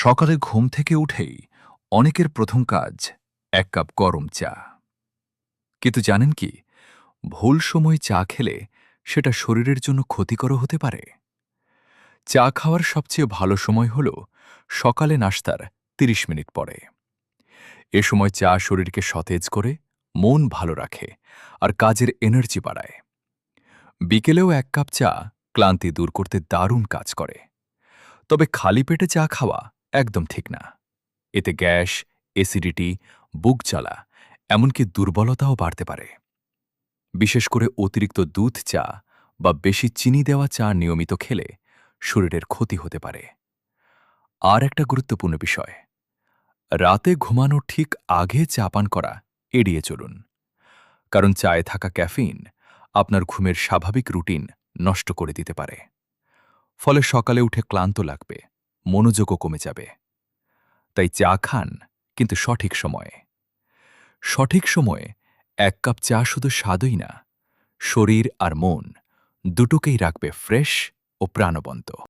সকালে ঘুম থেকে উঠেই অনেকের প্রথম কাজ এক কাপ গরম চা। কিন্তু জানেন কি, ভুল সময় চা খেলে সেটা শরীরের জন্য ক্ষতিকর হতে পারে। চা খাওয়ার সবচেয়ে ভালো সময় হল সকালে নাস্তার ৩০ মিনিট পরে। এ সময় চা শরীরকে সতেজ করে, মন ভালো রাখে আর কাজের এনার্জি বাড়ায়। বিকেলেও এক কাপ চা ক্লান্তি দূর করতে দারুণ কাজ করে। তবে খালি পেটে চা খাওয়া একদম ঠিক না। এতে গ্যাস, অ্যাসিডিটি, বুক জ্বালা, এমনকি দুর্বলতাও বাড়তে পারে। বিশেষ করে অতিরিক্ত দুধ চা বা বেশি চিনি দেওয়া চা নিয়মিত খেলে শরীরের ক্ষতি হতে পারে। আর একটা গুরুত্বপূর্ণ বিষয়, রাতে ঘুমানোর ঠিক আগে চা পান করা এড়িয়ে চলুন। কারণ চায়ে থাকা ক্যাফিন আপনার ঘুমের স্বাভাবিক রুটিন নষ্ট করে দিতে পারে। ফলে সকালে উঠে ক্লান্ত লাগবে, মনোযোগও কমে যাবে। তাই চা খান, কিন্তু সঠিক সময়ে। সঠিক সময়ে এক কাপ চা শুধু স্বাদই না, শরীর আর মন দুটোকেই রাখবে ফ্রেশ ও প্রাণবন্ত।